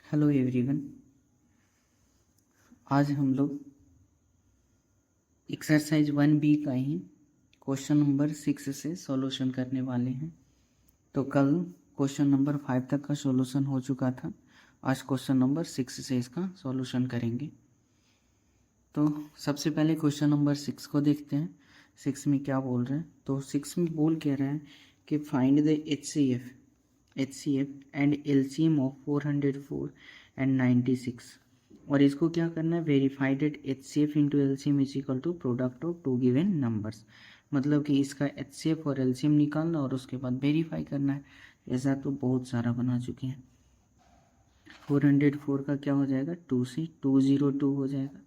Hello everyone. आज हम लोग एक्सरसाइज 1B का ही क्वेश्चन नंबर 6 से सॉल्यूशन करने वाले हैं। तो कल क्वेश्चन नंबर 5 तक का सॉल्यूशन हो चुका था। आज क्वेश्चन नंबर 6 से इसका सॉल्यूशन करेंगे। तो सबसे पहले क्वेश्चन नंबर 6 को देखते हैं। 6 में क्या बोल रहे हैं? तो 6 में बोल कह रहा है कि find the HCF and LCM of 404 and 96। और इसको क्या करना है? Verify that HCF into LCM is equal to product of two given numbers. मतलब कि इसका HCF और LCM निकालना और उसके बाद वेरीफाई करना है। ऐसा तो बहुत सारा बना चुके हैं। 404 का क्या हो जाएगा? 2 से 202 हो जाएगा।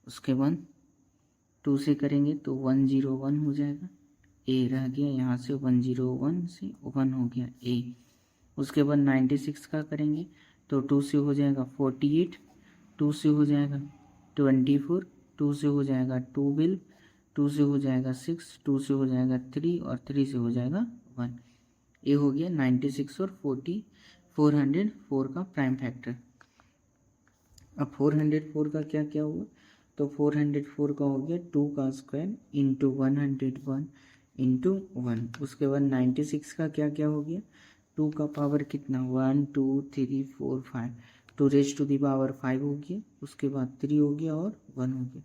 उसके बाद 2 से करेंगे तो 101 हो जाएगा। ए रह गया यहाँ से 101 से 1 हो गया ए। उसके बाद 96 का करेंगे तो 2 से हो जाएगा 48, 2 से हो जाएगा 24, 2 से हो जाएगा 12, 2 से हो जाएगा 6, 2 से हो जाएगा 3 और 3 से हो जाएगा 1। ये हो गया 96 और 404 का प्राइम फैक्टर। अब 404 का क्या क्या हुआ? तो 404 का हो गया 2 का स्क्वायर इंटू 101 इंटू 1। उसके बाद 96 का क्या क्या हो गया? 2 का पावर कितना? 1 2 3 4 5, 2 रेज टू दी पावर 5 हो गया। उसके बाद 3 हो गया और 1 हो गया।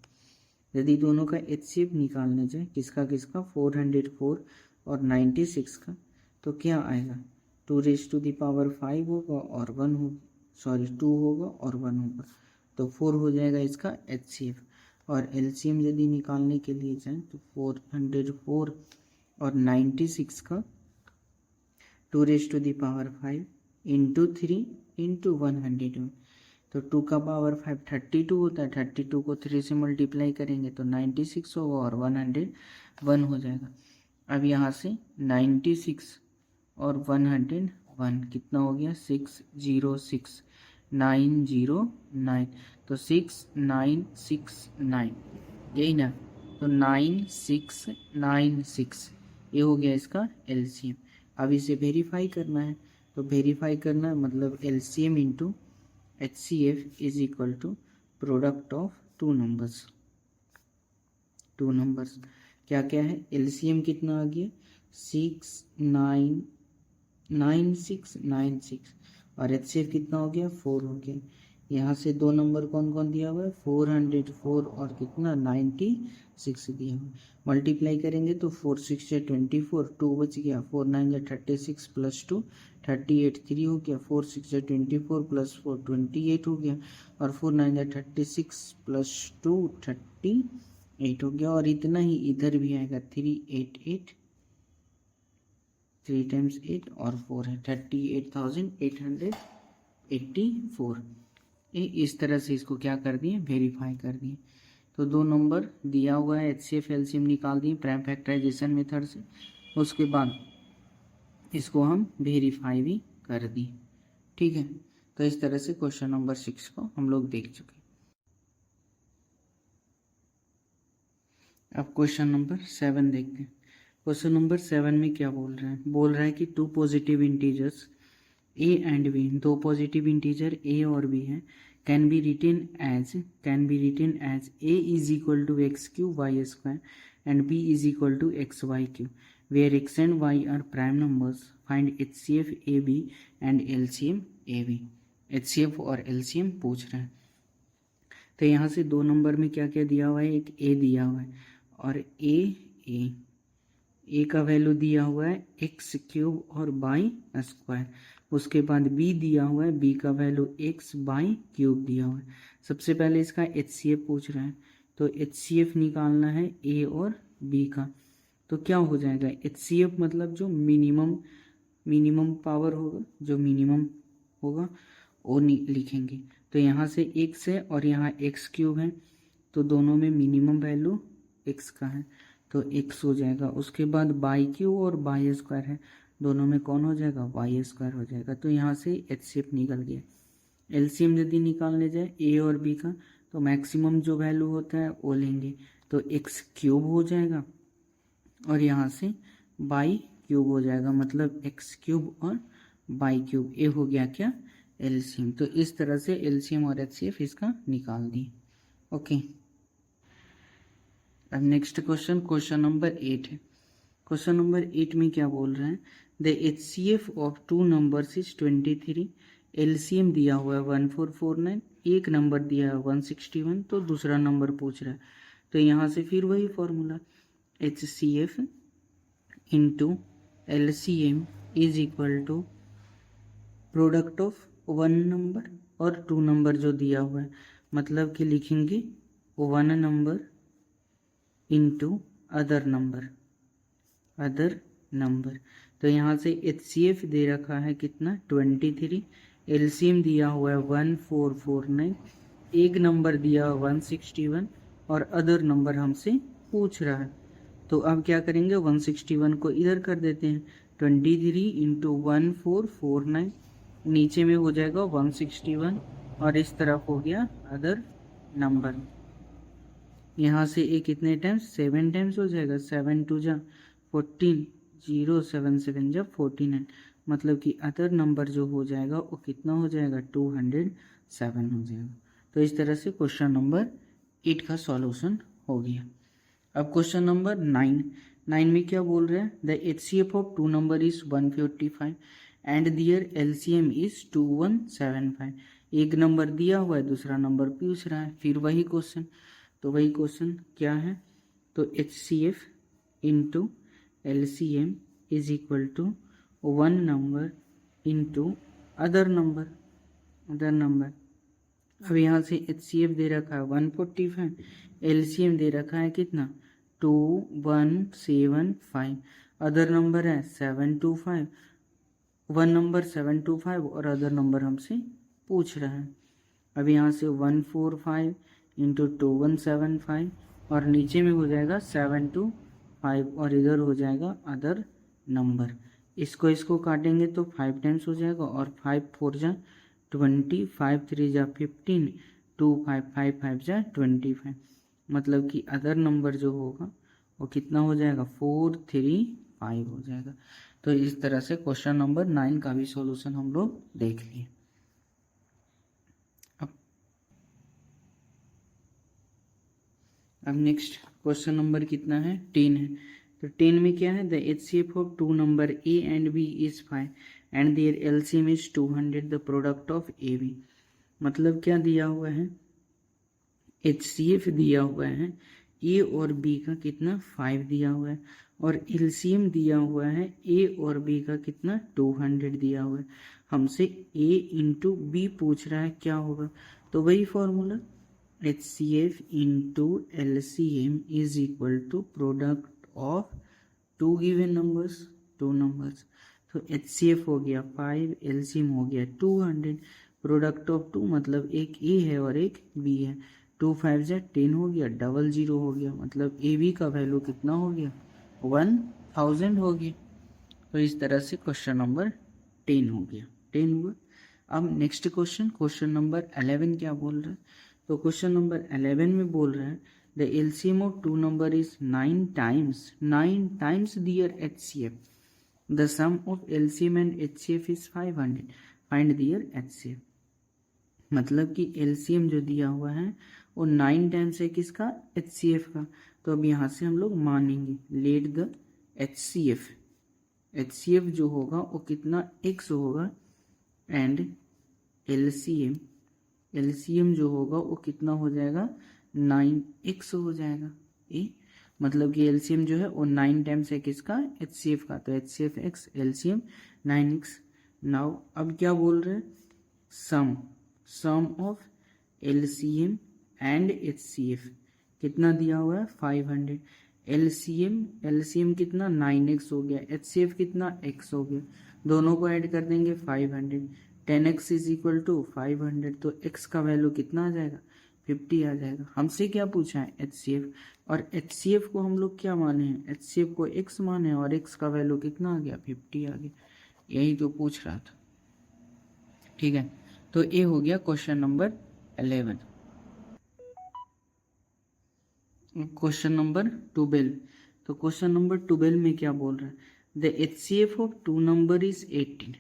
यदि दोनों का HCF निकालने जाए, किसका 404 और 96 का, तो क्या आएगा? 2 रेज टू दी पावर 5 होगा और 1 होगा, सॉरी 2 होगा और 1 होगा, तो 4 हो जाएगा इसका HCF। और LCM यदि निकालने के लिए जाए तो 404 और 96 का 2 raise to the power 5 into 3 into 101, तो 2 का पावर 5 32 होता है। 32 को 3 से मल्टीप्लाई करेंगे तो 96 होगा और 101 हो जाएगा। अब यहाँ से 96 और 101 कितना हो गया? 606 909, तो 6969, यही ना? तो 9696 ये हो गया इसका LCM। अब इसे वेरीफाई करना है, तो वेरीफाई करना है मतलब LCM into HCF is equal to product of two numbers. क्या क्या है? LCM कितना आ गया? 9696 और HCF कितना हो गया? 4 हो गया। यहाँ से दो नंबर कौन कौन दिया हुआ है? 404 और कितना? 96 दिया हुआ है। मल्टीप्लाई करेंगे तो 4 6 से 24, 2 बच गया, 4 9 से 36 प्लस 2 38, 3 हो गया, 4 6 से 24 प्लस 4 28 हो गया, और 4 9 से 36 प्लस 2 38 हो गया। और इतना ही इधर भी आएगा 388, 3 टाइम्स 8 और 4 है 38,884। ये इस तरह से इसको क्या कर दिए? वेरीफाई कर दिए। तो दो नंबर दिया हुआ है, HCF LCM निकाल दिए प्राइम फैक्टराइजेशन मेथड से। उसके बाद इसको हम वेरीफाई भी कर दिए। ठीक है, तो इस तरह से क्वेश्चन नंबर 6 को हम लोग देख चुके। अब क्वेश्चन नंबर 7 देखते हैं। क्वेश्चन नंबर 7 में क्या बोल रहा है? बोल रहा है कि two positive integers a and b, दो पॉजिटिव इंटीजर a और b है, can be written as a is equal to x q y square and b is equal to x y q, where x and y are prime numbers. Find HCF AB and LCM AB। HCF और LCM पूछ रहा है। तो यहाँ से दो number में क्या क्या दिया हुआ है? एक a दिया हुआ है और a का वैल्यू दिया हुआ है एक्स क्यूब और बाई स्क्वायर। उसके बाद b दिया हुआ है, b का वैल्यू x बाई क्यूब दिया हुआ है। सबसे पहले इसका HCF पूछ रहा है, तो HCF निकालना है a और b का। तो क्या हो जाएगा? HCF मतलब जो मिनिमम पावर होगा, जो मिनिमम होगा वो लिखेंगे। तो यहाँ से x है और यहाँ x क्यूब है, तो दोनों में मिनिमम वैल्यू x का है, तो x हो जाएगा। उसके बाद बाई क्यूब और बाई स्क्वायर है, दोनों में कौन हो जाएगा? वाई स्क्वायर हो जाएगा। तो यहाँ से HCF निकल गया। LCM यदि निकालने जाए a और b का, तो मैक्सिमम जो वैल्यू होता है वो लेंगे, तो x क्यूब हो जाएगा और यहाँ से बाई क्यूब हो जाएगा, मतलब x क्यूब और बाई क्यूब। ये हो गया क्या? एलसीएम। तो इस तरह से एलसीएम और एचसीएफ इसका निकाल दिए। ओके, अब नेक्स्ट क्वेश्चन, क्वेश्चन नंबर 8 है। क्वेश्चन नंबर 8 में क्या बोल रहे हैं, the HCF of two numbers is 23। LCM दिया हुआ है 1449, एक नंबर दिया है 161, तो दूसरा नंबर पूछ रहा है। तो यहाँ से फिर वही formula, HCF into LCM is equal to product of one number और टू नंबर जो दिया हुआ है, मतलब कि लिखेंगे one number into other number. तो यहाँ से एचसीएफ दे रखा है कितना 23, एलसीएम दिया हुआ है 1449, एक नंबर दिया हुआ 161 और अदर नंबर हमसे पूछ रहा है। तो अब क्या करेंगे, 161 को इधर कर देते हैं, 23 इंटू 1449, नीचे में हो जाएगा 161 और इस तरफ हो गया अदर नंबर। यहाँ से एक कितने टाइम्स 7 टाइम्स हो जाएगा, 7 2 जा 14, 0 7 7 जब 49, मतलब कि अदर नंबर जो हो जाएगा वो कितना हो जाएगा 207 हो जाएगा। तो इस तरह से क्वेश्चन नंबर 8 का सॉल्यूशन हो गया। अब क्वेश्चन नंबर 9 में क्या बोल रहे हैं, the HCF of two number is 155 and their LCM is 2175। एक नंबर दिया हुआ है, दूसरा नंबर पूछ रहा है, फिर वही क्वेश्चन। तो वही क्वेश्चन क्या है, तो HCF into LCM is equal to one number into other number. अब यहाँ से एचसीएफ दे रखा है 145, एलसीएम दे रखा है कितना 2175, अदर नंबर है 725, वन नंबर 725 और अदर नंबर हमसे पूछ रहा है। अब यहाँ से 145 इंटू 2175 और नीचे में हो जाएगा 725 और इधर हो जाएगा अदर नंबर। इसको काटेंगे तो 5 टाइम्स हो जाएगा और 5 4 जा 20, 5 3 जा 15, 2 5 5 5 जा 25, मतलब कि अदर नंबर जो होगा वो कितना हो जाएगा 435 हो जाएगा। तो इस तरह से क्वेश्चन नंबर 9 का भी सॉल्यूशन हम लोग देख लिए। अब नेक्स्ट क्वेश्चन नंबर कितना है 10 है। तो 10 में क्या है, the HCF of two number A and B is 5 and their LCM is 200, the product of A B. मतलब क्या दिया हुआ है, एचसीएफ दिया हुआ है ए और बी का कितना 5 दिया हुआ है और एलसीएम दिया हुआ है ए और बी का कितना 200 दिया हुआ है। हमसे ए इंटू बी पूछ रहा है क्या होगा, तो वही formula HCF into LCM is equal to product of two given numbers, two numbers. तो HCF हो गया 5, LCM हो गया 200, प्रोडक्ट ऑफ टू मतलब एक A है और एक B है, 2 5 जा 10 हो गया, डबल 0 हो गया, मतलब AB का वैल्यू कितना हो गया 1000 हो गया। तो इस तरह से क्वेश्चन नंबर 10 हो गया, 10 हुआ। अब नेक्स्ट क्वेश्चन नंबर 11 क्या बोल रहा है, तो क्वेश्चन नंबर 11 में बोल रहे हैं the LCM of two number is 9 times their HCF, the sum of LCM and HCF is 500, find their HCF. मतलब कि एलसीएम जो दिया हुआ है वो 9 टाइम्स है किसका एचसीएफ का। तो अब यहाँ से हम लोग मानेंगे लेट द एचसीएफ जो होगा वो कितना x होगा एंड एलसीएम जो होगा वो कितना हो जाएगा 9x हो जाएगा। ए मतलब कि एलसीएम जो है वो 9 टाइम्स है किसका एचसीएफ का, तो HCF x LCM 9x। Now अब क्या बोल रहे हैं, सम ऑफ एलसीएम एंड एचसीएफ कितना दिया हुआ है 500, एलसीएम कितना 9x हो गया, एचसीएफ कितना x हो गया, दोनों को ऐड कर देंगे 500, 10x इज इक्वल टू 500, तो x का वैल्यू कितना आ जाएगा 50 आ जाएगा। हमसे क्या पूछा है एचसीएफ, और एचसीएफ को हम लोग क्या माने हैं, एचसीएफ को x माने और x का वैल्यू कितना आ गया 50 आ गया, यही तो पूछ रहा था। ठीक है, तो ये हो गया क्वेश्चन नंबर 11। क्वेश्चन नंबर 12, तो क्वेश्चन नंबर 12 में क्या बोल रहा है, the HCF of two number is 18,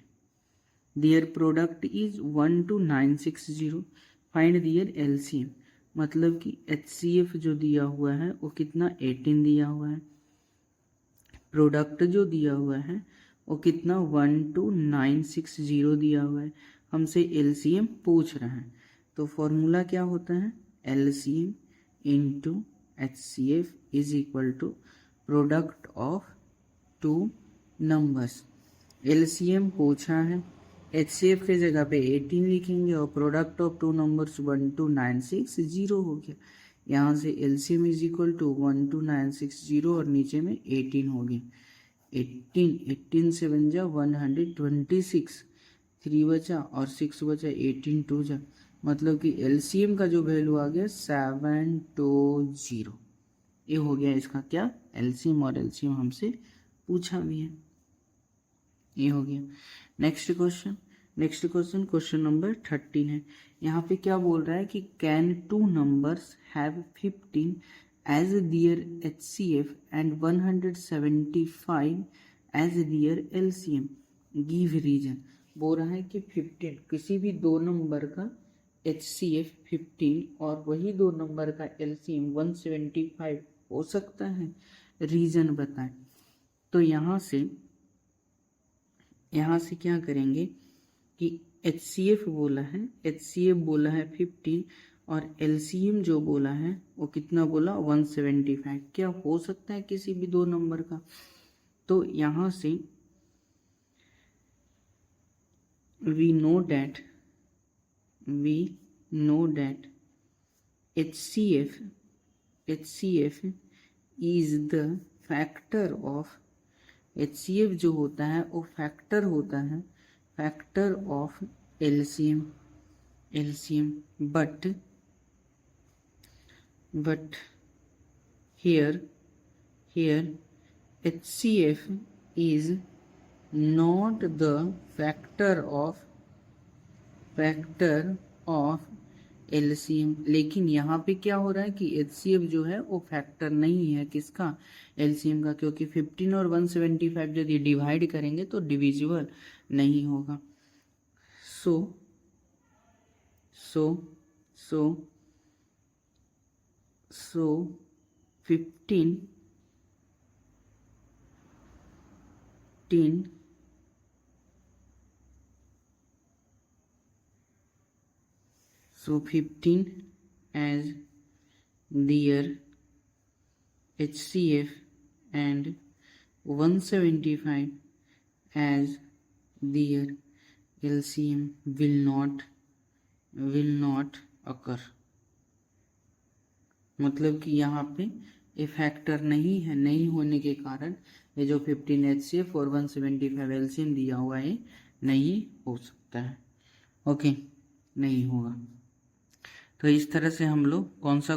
their product is 12960, find their LCM. मतलब कि HCF जो दिया हुआ है वो कितना 18 दिया हुआ है, प्रोडक्ट जो दिया हुआ है वो कितना 12960 दिया हुआ है, हमसे LCM पूछ रहा है। तो फॉर्मूला क्या होता है, LCM into HCF is equal to product of two numbers. LCM पूछा है, HCF के जगह पे 18 लिखेंगे और प्रोडक्ट ऑफ टू नंबर्स 12960 हो गया। यहाँ से LCM इज इक्वल टू 12960 और नीचे में 18 हो गया। 18 से बन जा 126, 3 बचा और 6 बचा, 18 2 जा, मतलब कि LCM का जो वैल्यू आ गया 720। ये हो गया इसका क्या, LCM, और LCM हमसे पूछा भी है, ये हो गया। नेक्स्ट क्वेश्चन क्वेश्चन नंबर 13 है। यहाँ पे क्या बोल रहा है कि can two numbers have 15 as their HCF and 175 as their LCM, give reason. बोल रहा है कि 15 किसी भी दो नंबर का HCF 15 और वही दो नंबर का LCM 175 हो सकता है, रीजन बताएं। तो यहाँ से क्या करेंगे कि HCF बोला है 15 और LCM जो बोला है वो कितना बोला 175, क्या हो सकता है किसी भी दो नंबर का। तो यहाँ से we know that HCF is the factor of, HCF जो होता है वो फैक्टर होता है, factor of LCM, but here HCF is not the factor of LCM। लेकिन यहाँ पे क्या हो रहा है कि HCF जो है वो फैक्टर नहीं है किसका, LCM का, क्योंकि 15 और 175 यदि डिवाइड करेंगे तो डिविजिबल नहीं होगा। सो 15 as their HCF and 175 as their LCM will not occur। मतलब कि यहाँ पे ये फैक्टर नहीं है, नहीं होने के कारण ये जो 15 HCF और 175 LCM दिया हुआ है नहीं हो सकता है, ओके, नहीं होगा। तो इस तरह से हम लोग कौन सा